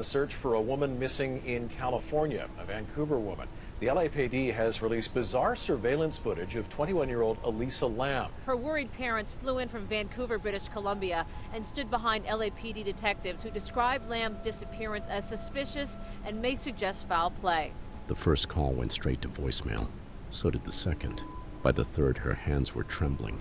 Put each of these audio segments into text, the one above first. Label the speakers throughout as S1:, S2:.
S1: the search for a woman missing in California, a Vancouver woman. The LAPD has released bizarre surveillance footage of 21-year-old Elisa Lam.
S2: Her worried parents flew in from Vancouver, British Columbia, and stood behind LAPD detectives who described Lam's disappearance as suspicious and may suggest foul play.
S3: The first call went straight to voicemail. So did the second. By the third, her hands were trembling.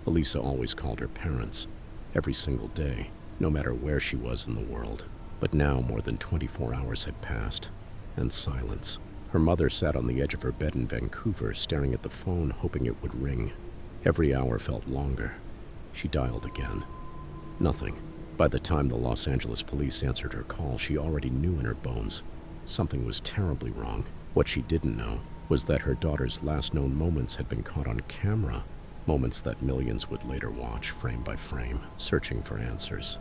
S3: Elisa always called her parents, every single day, no matter where she was in the world. But now more than 24 hours had passed, and silence. Her mother sat on the edge of her bed in Vancouver, staring at the phone, hoping it would ring. Every hour felt longer. She dialed again. Nothing. By the time the Los Angeles police answered her call, she already knew in her bones something was terribly wrong. What she didn't know was that her daughter's last known moments had been caught on camera, moments that millions would later watch frame by frame, searching for answers.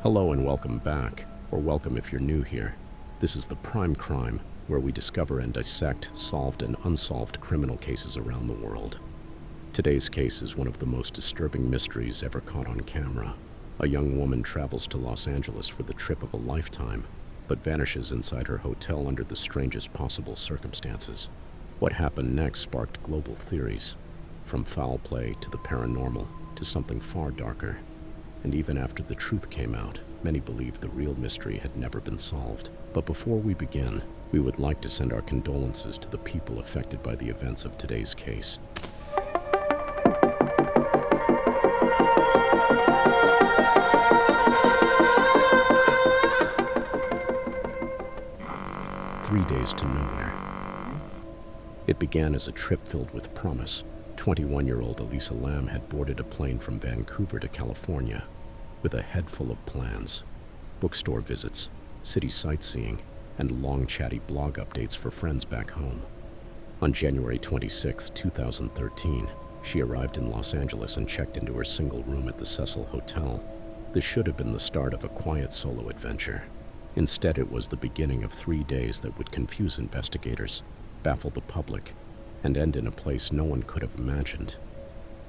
S3: Hello and welcome back, or welcome if you're new here. This is the Prime Crime, where we discover and dissect solved and unsolved criminal cases around the world. Today's case is one of the most disturbing mysteries ever caught on camera. A young woman travels to Los Angeles for the trip of a lifetime, but vanishes inside her hotel under the strangest possible circumstances. What happened next sparked global theories, from foul play to the paranormal to something far darker. And even after the truth came out, many believed the real mystery had never been solved. But before we begin, we would like to send our condolences to the people affected by the events of today's case. "3 days to nowhere." It began as a trip filled with promise. 21-year-old Elisa Lam had boarded a plane from Vancouver to California with a head full of plans: bookstore visits, city sightseeing, and long chatty blog updates for friends back home. On January 26, 2013, she arrived in Los Angeles and checked into her single room at the Cecil Hotel. This should have been the start of a quiet solo adventure. Instead, it was the beginning of 3 days that would confuse investigators, baffle the public, and end in a place no one could have imagined.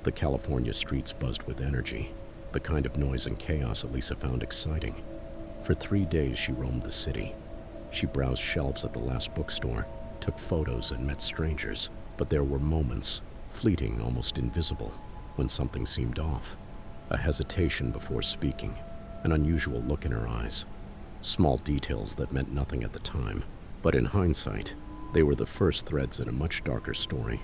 S3: The California streets buzzed with energy, the kind of noise and chaos Elisa found exciting. For 3 days, she roamed the city. She browsed shelves at the last bookstore, took photos, and met strangers. But there were moments, fleeting, almost invisible, when something seemed off. A hesitation before speaking, an unusual look in her eyes. Small details that meant nothing at the time, but in hindsight, they were the first threads in a much darker story.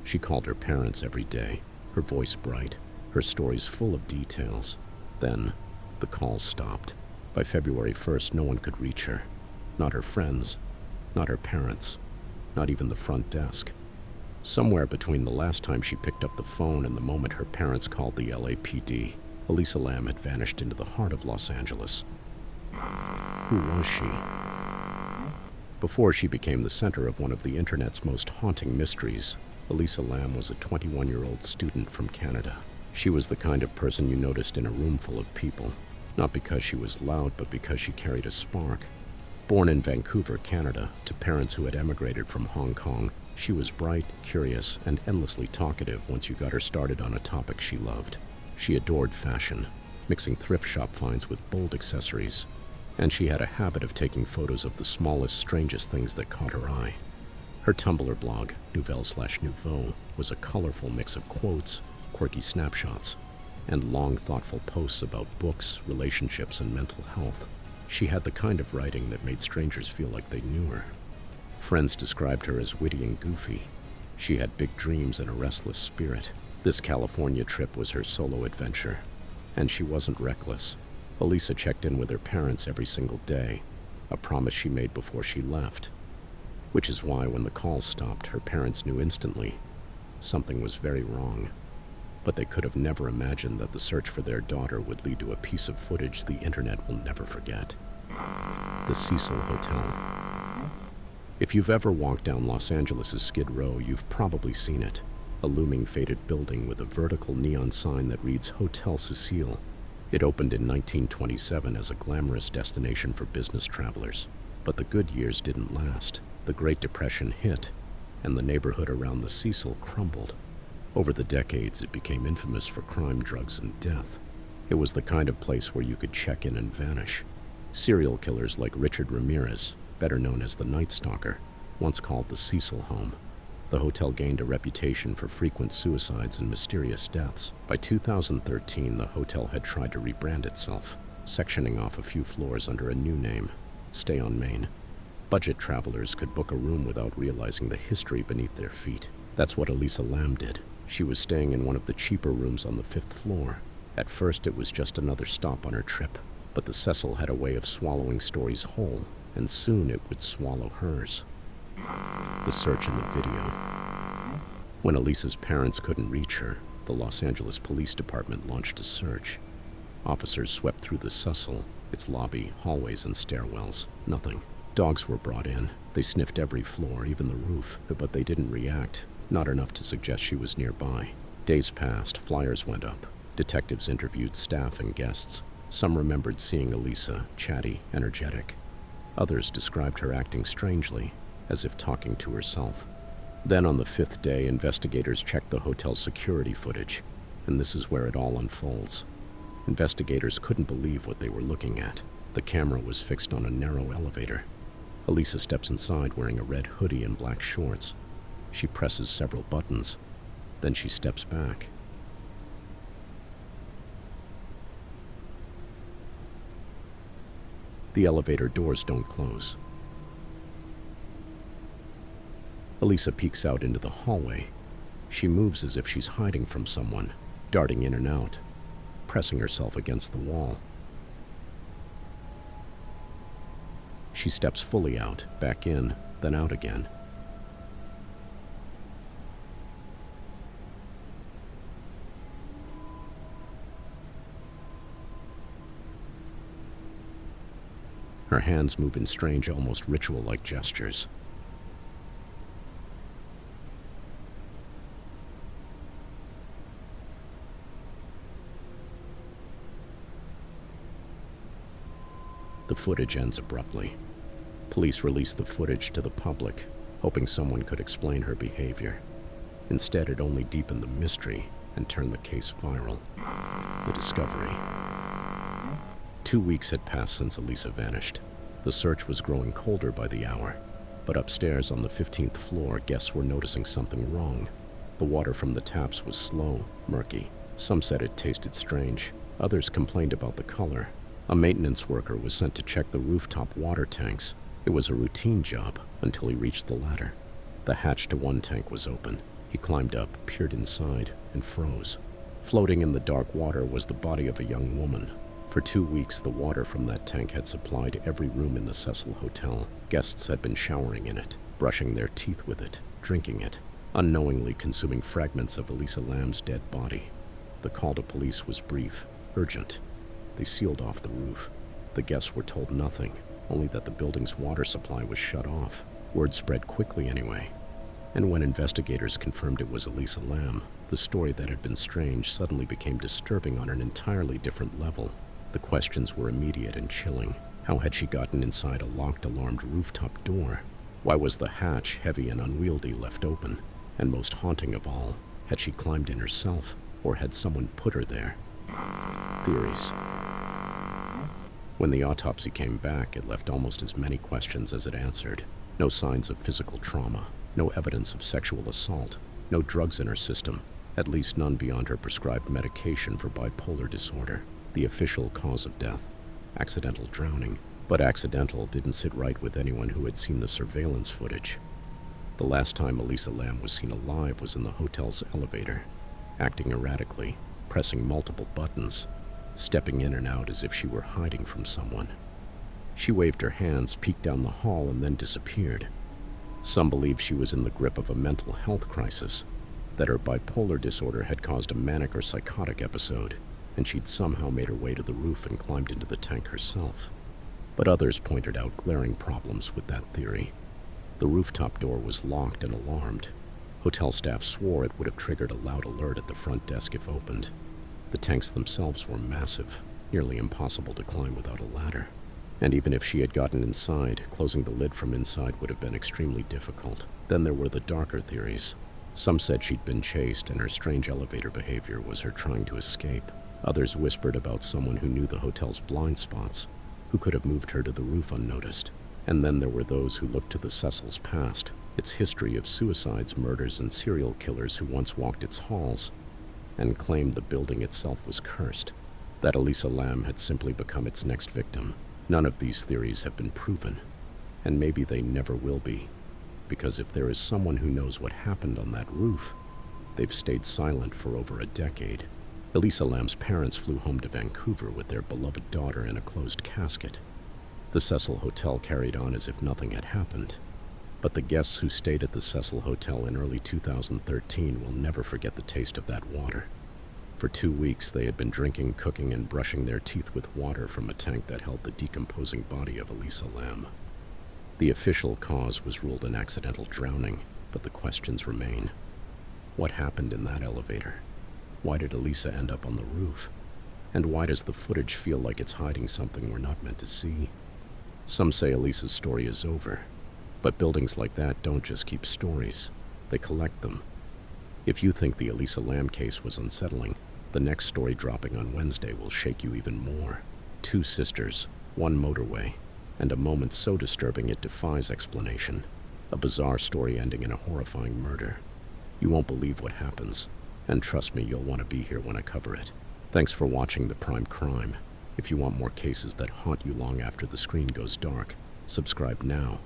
S3: She called her parents every day, her voice bright, her stories full of details. Then, the calls stopped. By February 1st, no one could reach her. Not her friends, not her parents, not even the front desk. Somewhere between the last time she picked up the phone and the moment her parents called the LAPD, Elisa Lam had vanished into the heart of Los Angeles. Who was she? Before she became the center of one of the internet's most haunting mysteries, Elisa Lam was a 21-year-old student from Canada. She was the kind of person you noticed in a room full of people, not because she was loud, but because she carried a spark. Born in Vancouver, Canada, to parents who had emigrated from Hong Kong, she was bright, curious, and endlessly talkative once you got her started on a topic she loved. She adored fashion, mixing thrift shop finds with bold accessories, and she had a habit of taking photos of the smallest, strangest things that caught her eye. Her Tumblr blog, Nouvelle/Nouveau, was a colorful mix of quotes, quirky snapshots, and long, thoughtful posts about books, relationships, and mental health. She had the kind of writing that made strangers feel like they knew her. Friends described her as witty and goofy. She had big dreams and a restless spirit. This California trip was her solo adventure, and she wasn't reckless. Elisa checked in with her parents every single day, a promise she made before she left. Which is why when the calls stopped, her parents knew instantly something was very wrong. But they could have never imagined that the search for their daughter would lead to a piece of footage the internet will never forget. The Cecil Hotel. If you've ever walked down Los Angeles' Skid Row, you've probably seen it. A looming faded building with a vertical neon sign that reads Hotel Cecil. It opened in 1927 as a glamorous destination for business travelers. But the good years didn't last. The Great Depression hit, and the neighborhood around the Cecil crumbled. Over the decades, it became infamous for crime, drugs, and death. It was the kind of place where you could check in and vanish, Serial killers like Richard Ramirez, better known as the Night Stalker, once called the Cecil home. The hotel gained a reputation for frequent suicides and mysterious deaths. By 2013, the hotel had tried to rebrand itself, sectioning off a few floors under a new name, Stay on Main. Budget travelers could book a room without realizing the history beneath their feet. That's what Elisa Lam did. She was staying in one of the cheaper rooms on the 5th floor. At first, it was just another stop on her trip, but the Cecil had a way of swallowing stories whole, and soon it would swallow hers. The search in the video. When Elisa's parents couldn't reach her, the Los Angeles Police Department launched a search. Officers swept through the Cecil, its lobby, hallways, and stairwells. Nothing. Dogs were brought in. They sniffed every floor, even the roof, but they didn't react, not enough to suggest she was nearby. Days passed, flyers went up. Detectives interviewed staff and guests. Some remembered seeing Elisa, chatty, energetic. Others described her acting strangely, as if talking to herself. Then on the 5th day, investigators checked the hotel's security footage, and this is where it all unfolds. Investigators couldn't believe what they were looking at. The camera was fixed on a narrow elevator. Elisa steps inside wearing a red hoodie and black shorts. She presses several buttons. Then she steps back. The elevator doors don't close. Elisa peeks out into the hallway. She moves as if she's hiding from someone, darting in and out, pressing herself against the wall. She steps fully out, back in, then out again. Her hands move in strange, almost ritual-like gestures. The footage ends abruptly. Police released the footage to the public, hoping someone could explain her behavior. Instead, it only deepened the mystery and turned the case viral. The discovery. 2 weeks had passed since Elisa vanished. The search was growing colder by the hour, but upstairs on the 15th floor, guests were noticing something wrong. The water from the taps was slow, murky. Some said it tasted strange. Others complained about the color. A maintenance worker was sent to check the rooftop water tanks. It was a routine job until he reached the ladder. The hatch to one tank was open. He climbed up, peered inside, and froze. Floating in the dark water was the body of a young woman. For 2 weeks, the water from that tank had supplied every room in the Cecil Hotel. Guests had been showering in it, brushing their teeth with it, drinking it, unknowingly consuming fragments of Elisa Lam's dead body. The call to police was brief, urgent. They sealed off the roof. The guests were told nothing, only that the building's water supply was shut off. Word spread quickly anyway. And when investigators confirmed it was Elisa Lam, the story that had been strange suddenly became disturbing on an entirely different level. The questions were immediate and chilling. How had she gotten inside a locked, alarmed rooftop door? Why was the hatch, heavy and unwieldy, left open? And most haunting of all, had she climbed in herself, or had someone put her there? Theories. When the autopsy came back, it left almost as many questions as it answered. No signs of physical trauma, no evidence of sexual assault, no drugs in her system, at least none beyond her prescribed medication for bipolar disorder. The official cause of death, accidental drowning. But accidental didn't sit right with anyone who had seen the surveillance footage. The last time Elisa Lam was seen alive was in the hotel's elevator, acting erratically, pressing multiple buttons, stepping in and out as if she were hiding from someone. She waved her hands, peeked down the hall, and then disappeared. Some believe she was in the grip of a mental health crisis, that her bipolar disorder had caused a manic or psychotic episode, and she'd somehow made her way to the roof and climbed into the tank herself. But others pointed out glaring problems with that theory. The rooftop door was locked and alarmed. Hotel staff swore it would have triggered a loud alert at the front desk if opened. The tanks themselves were massive, nearly impossible to climb without a ladder. And even if she had gotten inside, closing the lid from inside would have been extremely difficult. Then there were the darker theories. Some said she'd been chased and her strange elevator behavior was her trying to escape. Others whispered about someone who knew the hotel's blind spots, Who could have moved her to the roof unnoticed? And then there were those who looked to the Cecil's past, its history of suicides, murders, and serial killers who once walked its halls, and claimed the building itself was cursed, that Elisa Lam had simply become its next victim. None of these theories have been proven, and maybe they never will be, because if there is someone who knows what happened on that roof, they've stayed silent for over a decade. Elisa Lam's parents flew home to Vancouver with their beloved daughter in a closed casket. The Cecil Hotel carried on as if nothing had happened, but the guests who stayed at the Cecil Hotel in early 2013 will never forget the taste of that water. For 2 weeks, they had been drinking, cooking, and brushing their teeth with water from a tank that held the decomposing body of Elisa Lam. The official cause was ruled an accidental drowning, but the questions remain. What happened in that elevator? Why did Elisa end up on the roof? And why does the footage feel like it's hiding something we're not meant to see? Some say Elisa's story is over, but buildings like that don't just keep stories, they collect them. If you think the Elisa Lam case was unsettling, the next story dropping on Wednesday will shake you even more. 2 sisters, 1 motorway, and a moment so disturbing it defies explanation. A bizarre story ending in a horrifying murder. You won't believe what happens, and trust me, you'll want to be here when I cover it. Thanks for watching The Prime Crime. If you want more cases that haunt you long after the screen goes dark, subscribe now.